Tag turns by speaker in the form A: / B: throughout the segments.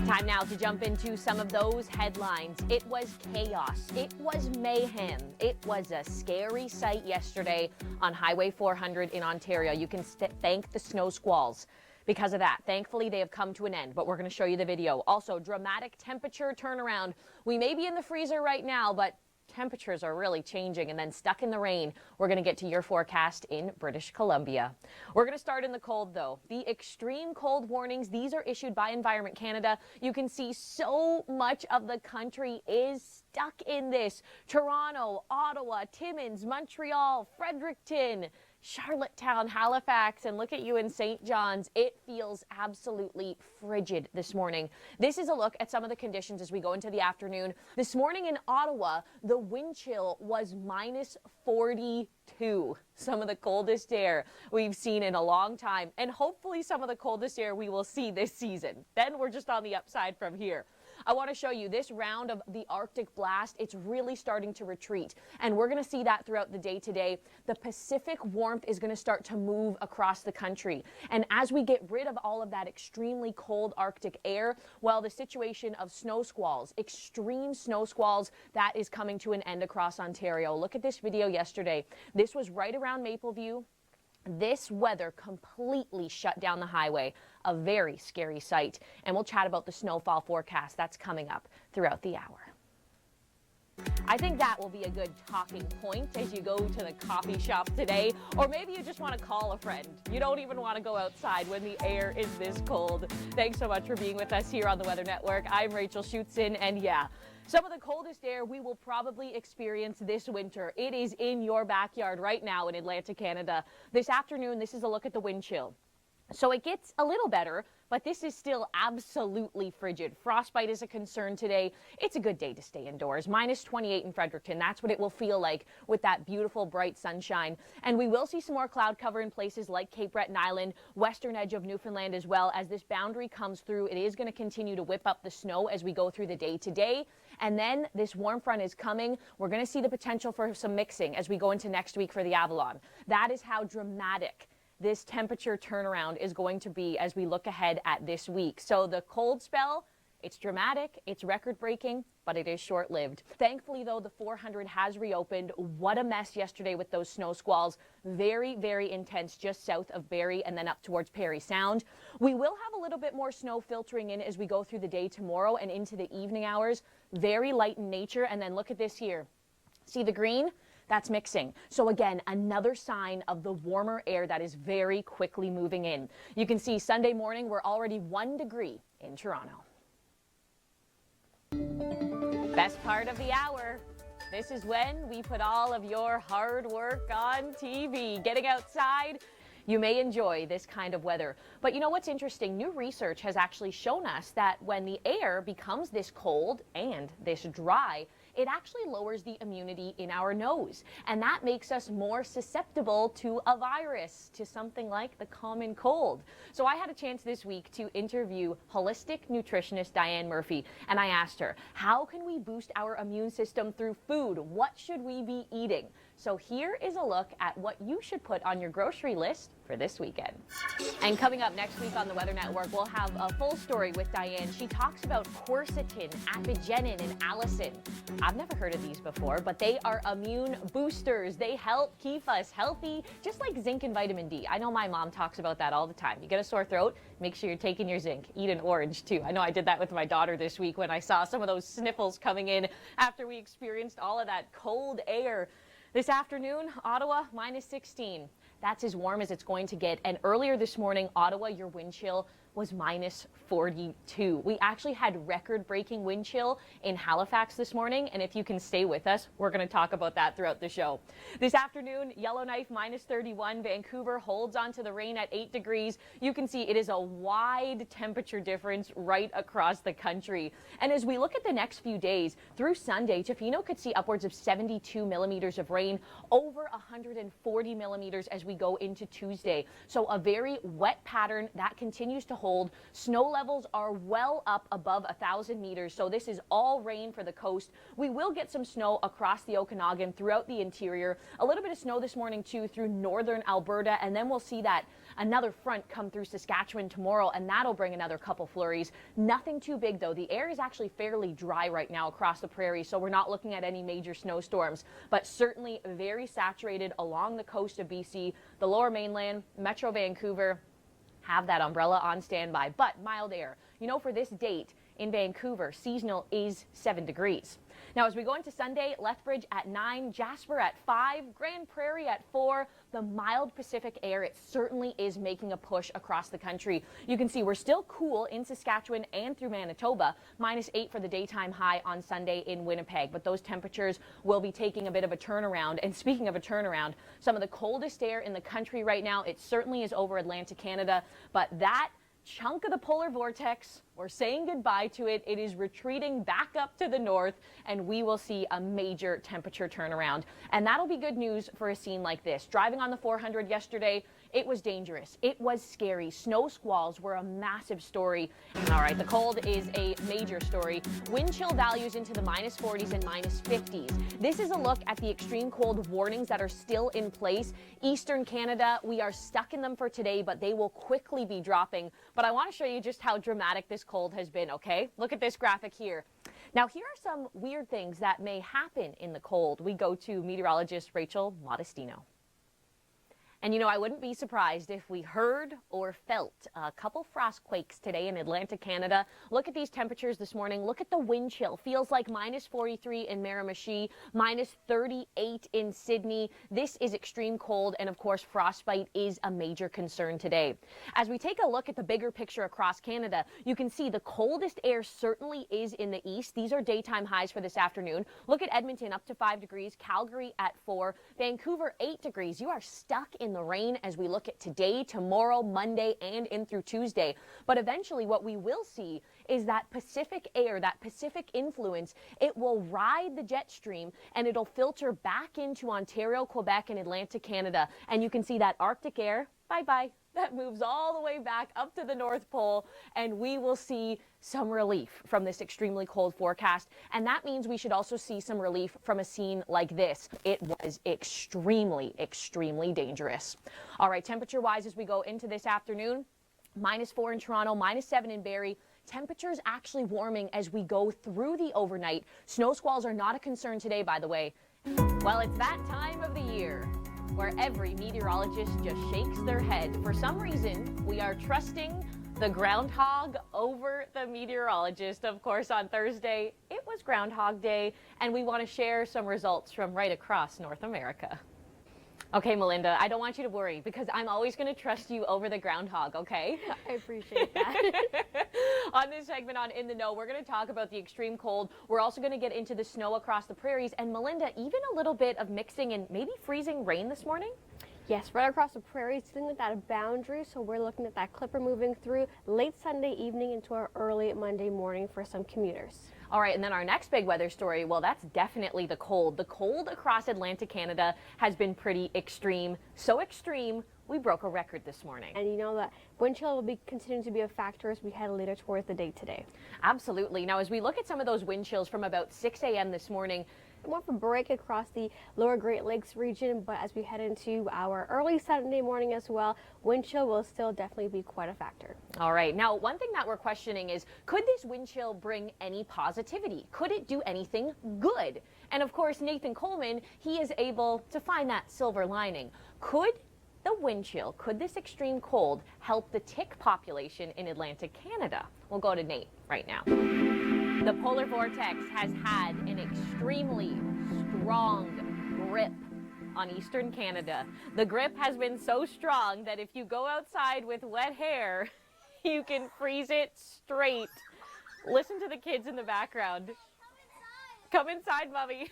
A: Time now to jump into some of those headlines. It was chaos. It was mayhem. It was a scary sight yesterday on Highway 400 in Ontario. You can thank the snow squalls because of that. Thankfully, they have come to an end, but we're going to show you the video. Also, dramatic temperature turnaround. We may be in the freezer right now, but temperatures are really changing, and then stuck in the rain. We're going to get to your forecast in British Columbia. We're going to start in the cold, though. The extreme cold warnings, these are issued by Environment Canada. You can see so much of the country is stuck in this. Toronto, Ottawa, Timmins, Montreal, Fredericton, Charlottetown, Halifax, and look at you in St. John's. It feels absolutely frigid this morning. This is a look at some of the conditions as we go into the afternoon. This morning in Ottawa, the wind chill was minus 42. Some of the coldest air we've seen in a long time, and hopefully some of the coldest air we will see this season. Then we're just on the upside from here. I want to show you this round of the Arctic blast. It's really starting to retreat, and we're going to see that throughout the day today. The Pacific warmth is going to start to move across the country, and as we get rid of all of that extremely cold Arctic air, well, the situation of snow squalls, extreme snow squalls, that is coming to an end across Ontario. Look at this video yesterday. This was right around Mapleview. This weather completely shut down the highway. A very scary sight. And we'll chat about the snowfall forecast that's coming up throughout the hour. I think that will be a good talking point as you go to the coffee shop today, or maybe you just want to call a friend. You don't even want to go outside when the air is this cold. Thanks so much for being with us here on the Weather Network. I'm Rachel Schoutsen, and yeah, some of the coldest air we will probably experience this winter. It is in your backyard right now in Atlantic Canada. This afternoon, this is a look at the wind chill. So it gets a little better, but this is still absolutely frigid. Frostbite is a concern today. It's a good day to stay indoors. Minus 28 in Fredericton. That's what it will feel like with that beautiful bright sunshine. And we will see some more cloud cover in places like Cape Breton Island, western edge of Newfoundland as well. As this boundary comes through, it is going to continue to whip up the snow as we go through the day today. And then this warm front is coming. We're going to see the potential for some mixing as we go into next week for the Avalon. That is how dramatic this temperature turnaround is going to be as we look ahead at this week. So the cold spell, it's dramatic, it's record-breaking, but it is short-lived. Thankfully, though, the 400 has reopened. What a mess yesterday with those snow squalls. Very, very intense just south of Barrie and then up towards Parry Sound. We will have a little bit more snow filtering in as we go through the day tomorrow and into the evening hours. Very light in nature. And then look at this here. See the green? That's mixing. So again, another sign of the warmer air that is very quickly moving in. You can see Sunday morning, we're already 1 degree in Toronto. Best part of the hour. This is when we put all of your hard work on TV. Getting outside, you may enjoy this kind of weather. But you know what's interesting? New research has actually shown us that when the air becomes this cold and this dry, it actually lowers the immunity in our nose. And that makes us more susceptible to a virus, to something like the common cold. So I had a chance this week to interview holistic nutritionist Diane Murphy. And I asked her, how can we boost our immune system through food? What should we be eating? So here is a look at what you should put on your grocery list for this weekend. And coming up next week on the Weather Network, we'll have a full story with Diane. She talks about quercetin, apigenin, and allicin. I've never heard of these before, but they are immune boosters. They help keep us healthy, just like zinc and vitamin D. I know my mom talks about that all the time. You get a sore throat, make sure you're taking your zinc. Eat an orange, too. I know I did that with my daughter this week when I saw some of those sniffles coming in after we experienced all of that cold air. This afternoon, Ottawa, minus 16. That's as warm as it's going to get. And earlier this morning, Ottawa, your wind chill was minus 42. We actually had record-breaking wind chill in Halifax this morning, and if you can stay with us, we're going to talk about that throughout the show. This afternoon, Yellowknife minus 31. Vancouver holds on to the rain at 8 degrees. You can see it is a wide temperature difference right across the country. And as we look at the next few days, through Sunday, Tofino could see upwards of 72 millimeters of rain, over 140 millimeters as we go into Tuesday. So a very wet pattern that continues to hold cold. Snow levels are well up above 1,000 meters, so this is all rain for the coast. We will get some snow across the Okanagan throughout the interior. A little bit of snow this morning too through northern Alberta, and then we'll see that another front come through Saskatchewan tomorrow, and that'll bring another couple flurries. Nothing too big though. The air is actually fairly dry right now across the prairie, so we're not looking at any major snowstorms, but certainly very saturated along the coast of BC, the lower mainland, Metro Vancouver. Have that umbrella on standby, but mild air. You know, for this date in Vancouver, seasonal is 7 degrees. Now, as we go into Sunday, Lethbridge at 9, Jasper at 5, Grand Prairie at 4. The mild Pacific air, it certainly is making a push across the country. You can see we're still cool in Saskatchewan and through Manitoba. -8 for the daytime high on Sunday in Winnipeg, but those temperatures will be taking a bit of a turnaround. And speaking of a turnaround, some of the coldest air in the country right now, it certainly is over Atlantic Canada, but that chunk of the polar vortex, we're saying goodbye to it. It is retreating back up to the north, and we will see a major temperature turnaround. And that'll be good news for a scene like this. Driving on the 400 yesterday, it was dangerous. It was scary. Snow squalls were a massive story. All right, the cold is a major story. Wind chill values into the -40s and -50s. This is a look at the extreme cold warnings that are still in place. Eastern Canada, we are stuck in them for today, but they will quickly be dropping. But I want to show you just how dramatic this cold has been, okay? Look at this graphic here. Now, here are some weird things that may happen in the cold. We go to meteorologist Rachel Modestino. And you know, I wouldn't be surprised if we heard or felt a couple frost quakes today in Atlantic Canada. Look at these temperatures this morning. Look at the wind chill. Feels like -43 in Miramichi, -38 in Sydney. This is extreme cold, and of course, frostbite is a major concern today. As we take a look at the bigger picture across Canada, you can see the coldest air certainly is in the east. These are daytime highs for this afternoon. Look at Edmonton, up to 5 degrees, Calgary at 4, Vancouver 8 degrees. You are stuck in the rain as we look at today, tomorrow, Monday, and in through Tuesday. But eventually what we will see is that Pacific air, that Pacific influence, it will ride the jet stream and it'll filter back into Ontario, Quebec, and Atlantic Canada. And you can see that Arctic air, bye-bye, that moves all the way back up to the North Pole, and we will see some relief from this extremely cold forecast. And that means we should also see some relief from a scene like this. It was extremely, extremely dangerous. All right, temperature-wise, as we go into this afternoon, -4 in Toronto, -7 in Barrie. Temperatures actually warming as we go through the overnight. Snow squalls are not a concern today, by the way. Well, it's that time of the year where every meteorologist just shakes their head. For some reason, we are trusting the groundhog over the meteorologist. Of course, on Thursday, it was Groundhog Day, and we want to share some results from right across North America. Okay, Melinda, I don't want you to worry because I'm always going to trust you over the groundhog, okay?
B: I appreciate that.
A: On this segment on In the Know, we're going to talk about the extreme cold. We're also going to get into the snow across the prairies. And Melinda, even a little bit of mixing and maybe freezing rain this morning?
B: Yes, right across the prairies, dealing with that boundary. So we're looking at that clipper moving through late Sunday evening into our early Monday morning for some commuters.
A: All right, and then our next big weather story, well, that's definitely the cold. The cold across Atlantic Canada has been pretty extreme. So extreme, we broke a record this morning.
B: And you know that wind chill will be continuing to be a factor as we head later towards the day today.
A: Absolutely. Now, as we look at some of those wind chills from about 6 a.m. this morning,
B: more of a break across the lower Great Lakes region, but as we head into our early Saturday morning as well, wind chill will still definitely be quite a factor.
A: All right. Now, one thing that we're questioning is, could this wind chill bring any positivity? Could it do anything good? And of course, Nathan Coleman, he is able to find that silver lining. Could the wind chill, could this extreme cold help the tick population in Atlantic Canada? We'll go to Nate right now. The polar vortex has had an extremely strong grip on eastern Canada. The grip has been so strong that if you go outside with wet hair, you can freeze it straight. Listen to the kids in the background. Come inside, Mommy.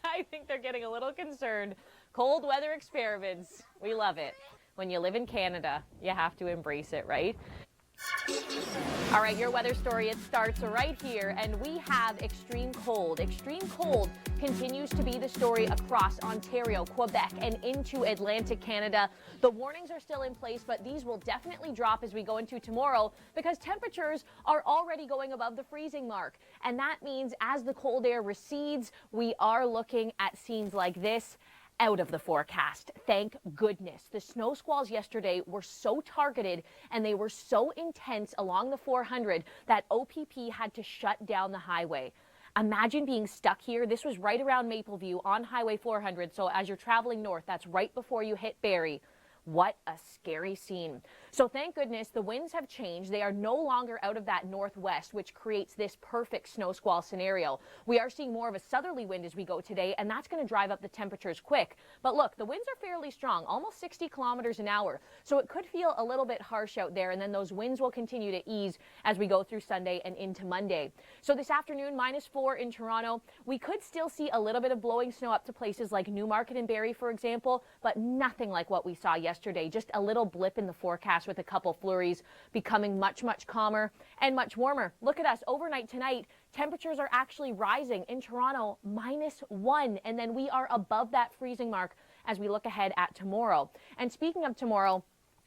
A: I think they're getting a little concerned. Cold weather experiments. We love it. When you live in Canada, you have to embrace it, right? All right, your weather story, it starts right here, and we have extreme cold. Extreme cold continues to be the story across Ontario, Quebec, and into Atlantic Canada. The warnings are still in place, but these will definitely drop as we go into tomorrow because temperatures are already going above the freezing mark. And that means as the cold air recedes, we are looking at scenes like this out of the forecast. Thank goodness. The snow squalls yesterday were so targeted and they were so intense along the 400 that OPP had to shut down the highway. Imagine being stuck here. This was right around Mapleview on Highway 400. So as you're traveling north, that's right before you hit Barrie. What a scary scene. So thank goodness the winds have changed. They are no longer out of that northwest, which creates this perfect snow squall scenario. We are seeing more of a southerly wind as we go today, and that's going to drive up the temperatures quick. But look, the winds are fairly strong, almost 60 kilometers an hour. So it could feel a little bit harsh out there, and then those winds will continue to ease as we go through Sunday and into Monday. So this afternoon, -4 in Toronto. We could still see a little bit of blowing snow up to places like Newmarket and Barrie, for example, but nothing like what we saw yesterday. Just a little blip in the forecast with a couple flurries, becoming much calmer and much warmer. Look at us overnight tonight. Temperatures are actually rising in Toronto, -1, and then we are above that freezing mark as we look ahead at tomorrow. And speaking of tomorrow,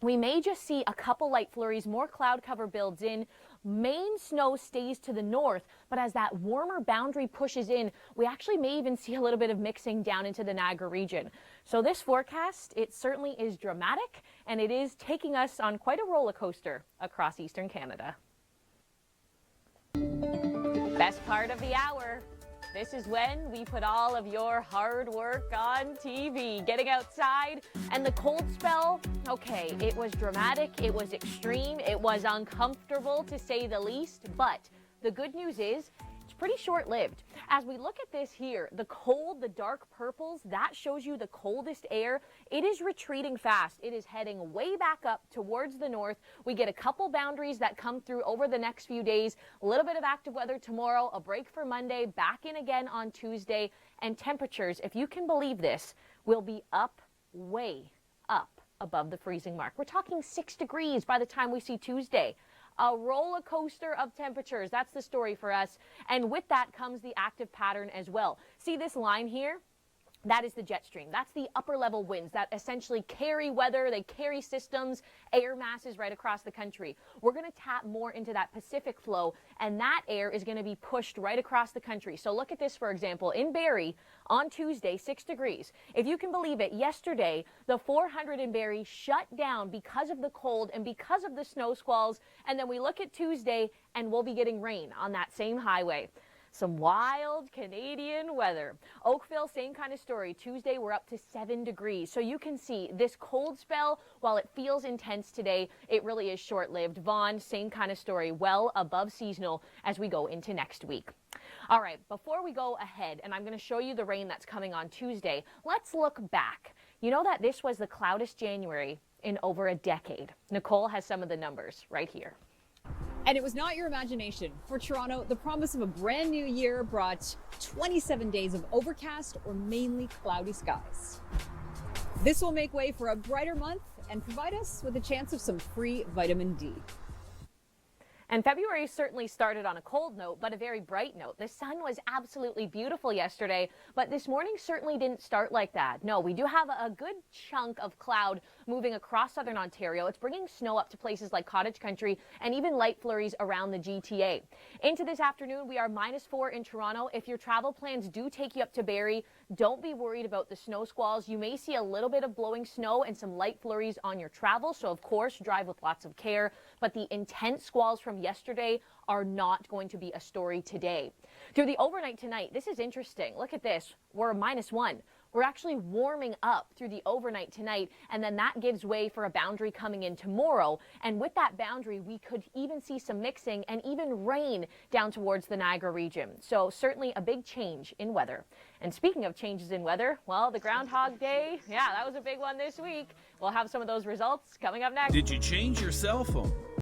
A: we may just see a couple light flurries, more cloud cover builds in. Main snow stays to the north, but as that warmer boundary pushes in, we actually may even see a little bit of mixing down into the Niagara region. So this forecast, it certainly is dramatic, and it is taking us on quite a roller coaster across eastern Canada. Best part of the hour. This is when we put all of your hard work on TV, getting outside. And the cold spell, okay, it was dramatic, it was extreme, it was uncomfortable to say the least, but the good news is it's pretty short-lived. As we look at this here, the cold, the dark purples, that shows you the coldest air. It is retreating fast. It is heading way back up towards the north. We get a couple boundaries that come through over the next few days. A little bit of active weather tomorrow, a break for Monday, back in again on Tuesday, and temperatures, if you can believe this, will be up, way up above the freezing mark. We're talking 6 degrees by the time we see Tuesday. A roller coaster of temperatures. That's the story for us. And with that comes the active pattern as well. See this line here? That is the jet stream. That's the upper level winds that essentially carry weather, they carry systems, air masses right across the country. We're going to tap more into that Pacific flow, and that air is going to be pushed right across the country. So look at this, for example, in Barrie on Tuesday, 6 degrees. If you can believe it, yesterday, the 400 in Barrie shut down because of the cold and because of the snow squalls. And then we look at Tuesday, and we'll be getting rain on that same highway. Some wild Canadian weather. Oakville, same kind of story. Tuesday, we're up to 7 degrees. So you can see this cold spell, while it feels intense today, it really is short-lived. Vaughan, same kind of story, well above seasonal as we go into next week. All right, before we go ahead, and I'm going to show you the rain that's coming on Tuesday, let's look back. You know that this was the cloudiest January in over a decade. Nicole has some of the numbers right here.
C: And it was not your imagination. For Toronto, the promise of a brand new year brought 27 days of overcast or mainly cloudy skies. This will make way for a brighter month and provide us with a chance of some free vitamin D.
A: And February certainly started on a cold note, but a very bright note. The sun was absolutely beautiful yesterday, but this morning certainly didn't start like that. No, we do have a good chunk of cloud moving across southern Ontario. It's bringing snow up to places like Cottage Country and even light flurries around the GTA. Into this afternoon, we are -4 in Toronto. If your travel plans do take you up to Barrie, don't be worried about the snow squalls. You may see a little bit of blowing snow and some light flurries on your travel, so of course, drive with lots of care. But the intense squalls from yesterday are not going to be a story today. Through the overnight tonight, this is interesting. Look at this. We're -1. We're actually warming up through the overnight tonight, and then that gives way for a boundary coming in tomorrow. And with that boundary, we could even see some mixing and even rain down towards the Niagara region. So certainly a big change in weather. And speaking of changes in weather, well, the Groundhog Day, yeah, that was a big one this week. We'll have some of those results coming up next.
D: Did you change your cell phone?